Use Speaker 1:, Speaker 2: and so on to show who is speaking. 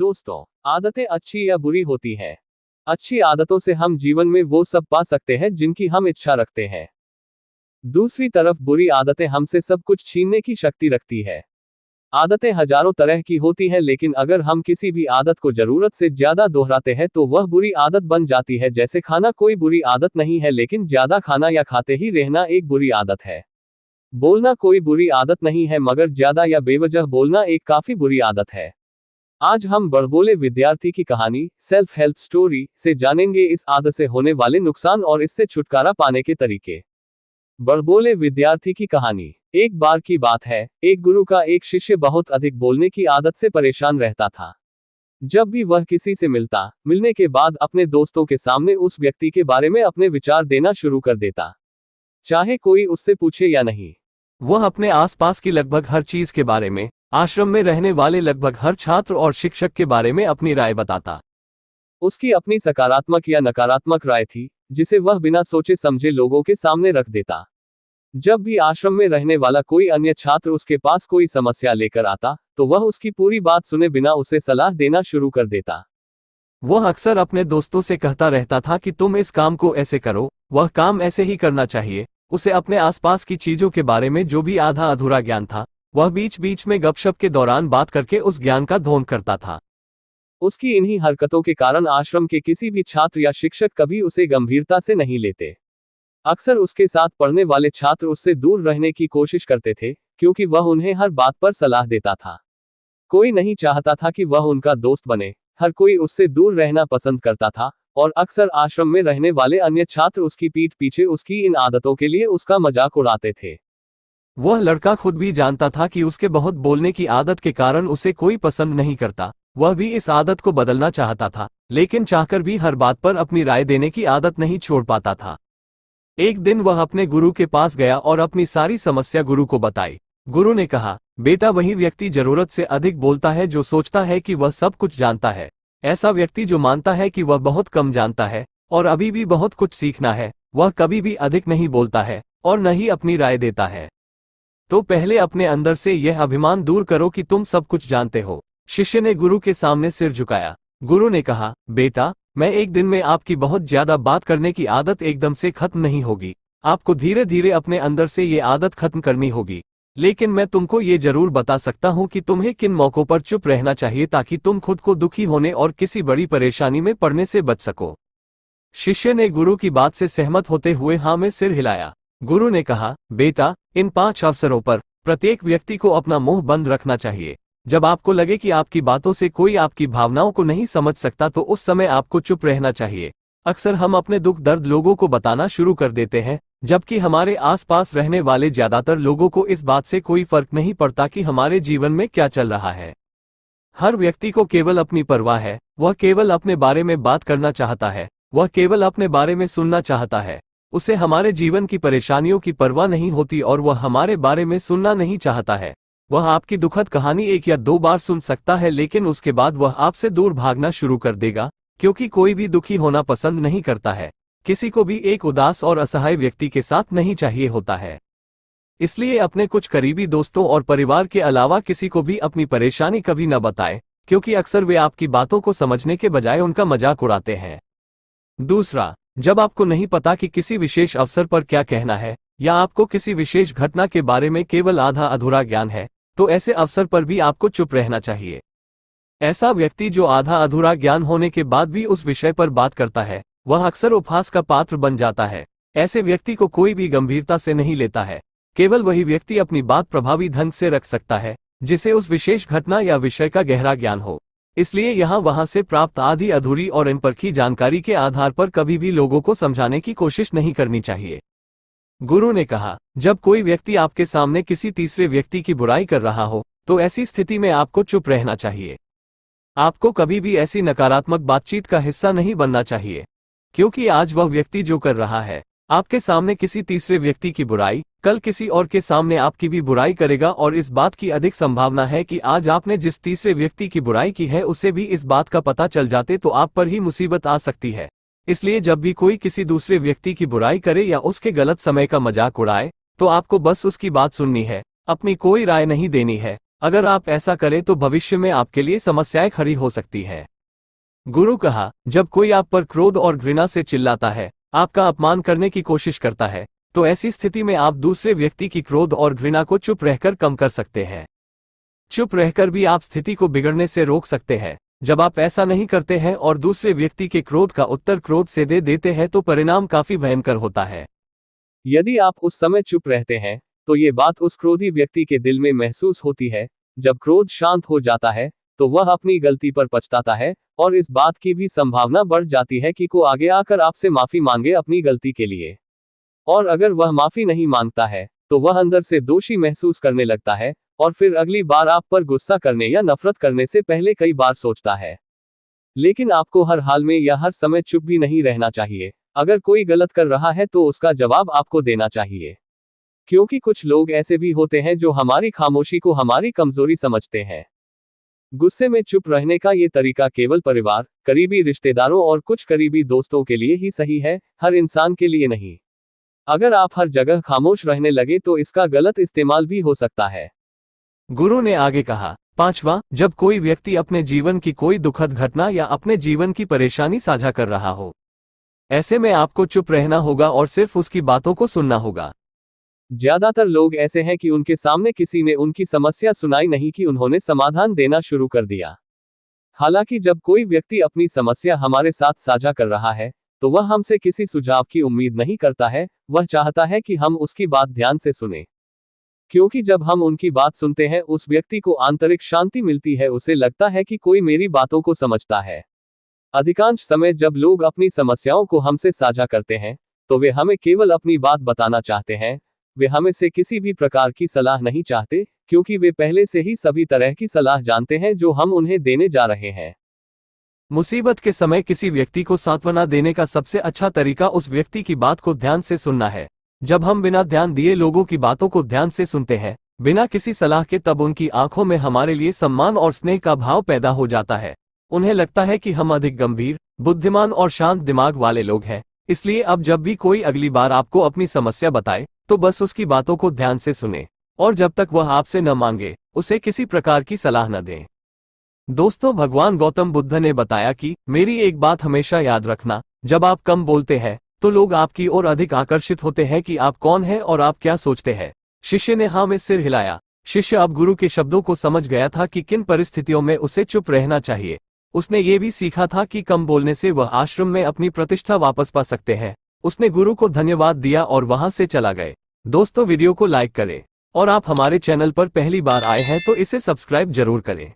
Speaker 1: दोस्तों, आदतें अच्छी या बुरी होती हैं। अच्छी आदतों से हम जीवन में वो सब पा सकते हैं जिनकी हम इच्छा रखते हैं। दूसरी तरफ बुरी आदतें हमसे सब कुछ छीनने की शक्ति रखती है। आदतें हजारों तरह की होती हैं, लेकिन अगर हम किसी भी आदत को जरूरत से ज्यादा दोहराते हैं तो वह बुरी आदत बन जाती है। जैसे खाना कोई बुरी आदत नहीं है, लेकिन ज्यादा खाना या खाते ही रहना एक बुरी आदत है। बोलना कोई बुरी आदत नहीं है, मगर ज्यादा या बेवजह बोलना एक काफी बुरी आदत है। आज हम बड़बोले विद्यार्थी की कहानी सेल्फ हेल्प स्टोरी से जानेंगे इस आदत से होने वाले नुकसान और इससे छुटकारा पाने के तरीके। बड़बोले विद्यार्थी की कहानी। एक बार की बात है, एक गुरु का एक शिष्य बहुत अधिक बोलने की आदत से परेशान रहता था। जब भी वह किसी से मिलने के बाद अपने दोस्तों के सामने उस व्यक्ति के बारे में अपने विचार देना शुरू कर देता, चाहे कोई उससे पूछे या नहीं। वह अपने आसपास की लगभग हर चीज के बारे में, आश्रम में रहने वाले लगभग हर छात्र और शिक्षक के बारे में अपनी राय बताता। उसकी अपनी सकारात्मक या नकारात्मक राय थी, जिसे वह बिना सोचे समझे लोगों के सामने रख देता। जब भी आश्रम में रहने वाला कोई अन्य छात्र उसके पास कोई समस्या लेकर आता, तो वह उसकी पूरी बात सुने बिना उसे सलाह देना शुरू कर देता। वह अक्सर अपने दोस्तों से कहता रहता था कि तुम इस काम को ऐसे करो, वह काम ऐसे ही करना चाहिए। उसे अपने आसपास की चीजों के बारे में जो भी आधा अधूरा ज्ञान था, वह बीच बीच में गपशप के दौरान बात करके उस ज्ञान का ढोंग करता था। उसकी इन्हीं हरकतों के कारण आश्रम के किसी भी छात्र या शिक्षक कभी उसे गंभीरता से नहीं लेते। अक्सर उसके साथ पढ़ने वाले छात्र उससे दूर रहने की कोशिश करते थे, क्योंकि वह उन्हें हर बात पर सलाह देता था। कोई नहीं चाहता था कि वह उनका दोस्त बने, हर कोई उससे दूर रहना पसंद करता था, और अक्सर आश्रम में रहने वाले अन्य छात्र उसकी पीठ पीछे उसकी इन आदतों के लिए उसका मजाक उड़ाते थे। वह लड़का खुद भी जानता था कि उसके बहुत बोलने की आदत के कारण उसे कोई पसंद नहीं करता। वह भी इस आदत को बदलना चाहता था, लेकिन चाहकर भी हर बात पर अपनी राय देने की आदत नहीं छोड़ पाता था। एक दिन वह अपने गुरु के पास गया और अपनी सारी समस्या गुरु को बताई। गुरु ने कहा, बेटा, वही व्यक्ति जरूरत से अधिक बोलता है जो सोचता है कि वह सब कुछ जानता है। ऐसा व्यक्ति जो मानता है कि वह बहुत कम जानता है और अभी भी बहुत कुछ सीखना है, वह कभी भी अधिक नहीं बोलता है और न ही अपनी राय देता है। तो पहले अपने अंदर से यह अभिमान दूर करो कि तुम सब कुछ जानते हो। शिष्य ने गुरु के सामने सिर झुकाया। गुरु ने कहा, बेटा, मैं एक दिन में आपकी बहुत ज्यादा बात करने की आदत एकदम से खत्म नहीं होगी। आपको धीरे धीरे अपने अंदर से ये आदत खत्म करनी होगी। लेकिन मैं तुमको ये जरूर बता सकता हूँ कि तुम्हें किन मौकों पर चुप रहना चाहिए ताकि तुम खुद को दुखी होने और किसी बड़ी परेशानी में पड़ने से बच सको। शिष्य ने गुरु की बात से सहमत होते हुए हाँ में सिर हिलाया। गुरु ने कहा, बेटा, इन 5 अवसरों पर प्रत्येक व्यक्ति को अपना मुंह बंद रखना चाहिए। जब आपको लगे कि आपकी बातों से कोई आपकी भावनाओं को नहीं समझ सकता, तो उस समय आपको चुप रहना चाहिए। अक्सर हम अपने दुख दर्द लोगों को बताना शुरू कर देते हैं, जबकि हमारे आसपास रहने वाले ज्यादातर लोगों को इस बात से कोई फर्क नहीं पड़ता कि हमारे जीवन में क्या चल रहा है। हर व्यक्ति को केवल अपनी परवाह है, वह केवल अपने बारे में बात करना चाहता है, वह केवल अपने बारे में सुनना चाहता है। उसे हमारे जीवन की परेशानियों की परवाह नहीं होती और वह हमारे बारे में सुनना नहीं चाहता है। वह आपकी दुखद कहानी 1 या 2 बार सुन सकता है, लेकिन उसके बाद वह आपसे दूर भागना शुरू कर देगा, क्योंकि कोई भी दुखी होना पसंद नहीं करता है। किसी को भी एक उदास और असहाय व्यक्ति के साथ नहीं चाहिए होता है। इसलिए अपने कुछ करीबी दोस्तों और परिवार के अलावा किसी को भी अपनी परेशानी कभी न बताएं, क्योंकि अक्सर वे आपकी बातों को समझने के बजाय उनका मजाक उड़ाते हैं। दूसरा, जब आपको नहीं पता कि किसी विशेष अवसर पर क्या कहना है, या आपको किसी विशेष घटना के बारे में केवल आधा अधूरा ज्ञान है, तो ऐसे अवसर पर भी आपको चुप रहना चाहिए। ऐसा व्यक्ति जो आधा अधूरा ज्ञान होने के बाद भी उस विषय पर बात करता है, वह अक्सर उपहास का पात्र बन जाता है। ऐसे व्यक्ति को कोई भी गंभीरता से नहीं लेता है। केवल वही व्यक्ति अपनी बात प्रभावी ढंग से रख सकता है जिसे उस विशेष घटना या विषय का गहरा ज्ञान हो। इसलिए यहाँ वहां से प्राप्त आधी अधूरी और अनपरखी जानकारी के आधार पर कभी भी लोगों को समझाने की कोशिश नहीं करनी चाहिए। गुरु ने कहा, जब कोई व्यक्ति आपके सामने किसी तीसरे व्यक्ति की बुराई कर रहा हो, तो ऐसी स्थिति में आपको चुप रहना चाहिए। आपको कभी भी ऐसी नकारात्मक बातचीत का हिस्सा नहीं बनना चाहिए, क्योंकि आज वह व्यक्ति जो कर रहा है आपके सामने किसी तीसरे व्यक्ति की बुराई, कल किसी और के सामने आपकी भी बुराई करेगा। और इस बात की अधिक संभावना है कि आज आपने जिस तीसरे व्यक्ति की बुराई की है उसे भी इस बात का पता चल जाते तो आप पर ही मुसीबत आ सकती है। इसलिए जब भी कोई किसी दूसरे व्यक्ति की बुराई करे या उसके गलत समय का मजाक उड़ाए, तो आपको बस उसकी बात सुननी है, अपनी कोई राय नहीं देनी है।
Speaker 2: अगर आप ऐसा करें तो भविष्य में आपके लिए समस्याएं खड़ी हो सकती है। गुरु कहा, जब कोई आप पर क्रोध और घृणा से चिल्लाता है, आपका अपमान करने की कोशिश करता है, तो ऐसी स्थिति में आप दूसरे व्यक्ति की क्रोध और घृणा को चुप रहकर कम कर सकते हैं। चुप रहकर भी आप स्थिति को बिगड़ने से रोक सकते हैं। जब आप ऐसा नहीं करते हैं और दूसरे व्यक्ति के क्रोध का उत्तर क्रोध से दे देते हैं तो परिणाम काफी भयंकर होता है।
Speaker 1: यदि आप उस समय चुप रहते हैं तो ये बात उस क्रोधी व्यक्ति के दिल में महसूस होती है। जब क्रोध शांत हो जाता है तो वह अपनी गलती पर पछताता है और इस बात की भी संभावना बढ़ जाती है कि को आगे आकर आपसे माफी मांगे अपनी गलती के लिए। और अगर वह माफी नहीं मांगता है तो वह अंदर से दोषी महसूस करने लगता है और फिर अगली बार आप पर गुस्सा करने या नफरत करने से पहले कई बार सोचता है। लेकिन आपको हर हाल में या हर समय चुप भी नहीं रहना चाहिए। अगर कोई गलत कर रहा है तो उसका जवाब आपको देना चाहिए, क्योंकि कुछ लोग ऐसे भी होते हैं जो हमारी खामोशी को हमारी कमजोरी समझते हैं। गुस्से में चुप रहने का ये तरीका केवल परिवार, करीबी रिश्तेदारों और कुछ करीबी दोस्तों के लिए ही सही है, हर इंसान के लिए नहीं। अगर आप हर जगह खामोश रहने लगे तो इसका गलत इस्तेमाल भी हो सकता है।
Speaker 2: गुरु ने आगे कहा, 5वां, जब कोई व्यक्ति अपने जीवन की कोई दुखद घटना या अपने जीवन की परेशानी साझा कर रहा हो, ऐसे में आपको चुप रहना होगा और सिर्फ उसकी बातों को सुनना होगा।
Speaker 1: ज्यादातर लोग ऐसे हैं कि उनके सामने किसी ने उनकी समस्या सुनाई नहीं कि उन्होंने समाधान देना शुरू कर दिया। हालांकि जब कोई व्यक्ति अपनी समस्या हमारे साथ साझा कर रहा है तो वह हमसे किसी सुझाव की उम्मीद नहीं करता है, वह चाहता है कि हम उसकी बात ध्यान से सुने। क्योंकि जब हम उनकी बात सुनते हैं उस व्यक्ति को आंतरिक शांति मिलती है, उसे लगता है कि कोई मेरी बातों को समझता है। अधिकांश समय जब लोग अपनी समस्याओं को हमसे साझा करते हैं तो वे हमें केवल अपनी बात बताना चाहते हैं। वे हमें से किसी भी प्रकार की सलाह नहीं चाहते, क्योंकि वे पहले से ही सभी तरह की सलाह जानते हैं जो हम उन्हें देने जा रहे हैं।
Speaker 2: मुसीबत के समय किसी व्यक्ति को सांत्वना देने का सबसे अच्छा तरीका उस व्यक्ति की बात को ध्यान से सुनना है। जब हम बिना ध्यान दिए लोगों की बातों को ध्यान से सुनते हैं, बिना किसी सलाह के, तब उनकी आंखों में हमारे लिए सम्मान और स्नेह का भाव पैदा हो जाता है। उन्हें लगता है कि हम अधिक गंभीर, बुद्धिमान और शांत दिमाग वाले लोग हैं। इसलिए अब जब भी कोई अगली बार आपको अपनी समस्या बताए तो बस उसकी बातों को ध्यान से सुने, और जब तक वह आपसे न मांगे उसे किसी प्रकार की सलाह न दें। दोस्तों, भगवान गौतम बुद्ध ने बताया कि मेरी एक बात हमेशा याद रखना, जब आप कम बोलते हैं तो लोग आपकी ओर अधिक आकर्षित होते हैं कि आप कौन हैं और आप क्या सोचते हैं। शिष्य ने हाँ में सिर हिलाया। शिष्य अब गुरु के शब्दों को समझ गया था कि किन परिस्थितियों में उसे चुप रहना चाहिए। उसने ये भी सीखा था कि कम बोलने से वह आश्रम में अपनी प्रतिष्ठा वापस पा सकते हैं। उसने गुरु को धन्यवाद दिया और वहां से चला गए। दोस्तों, वीडियो को लाइक करें और आप हमारे चैनल पर पहली बार आए हैं तो इसे सब्सक्राइब जरूर करें।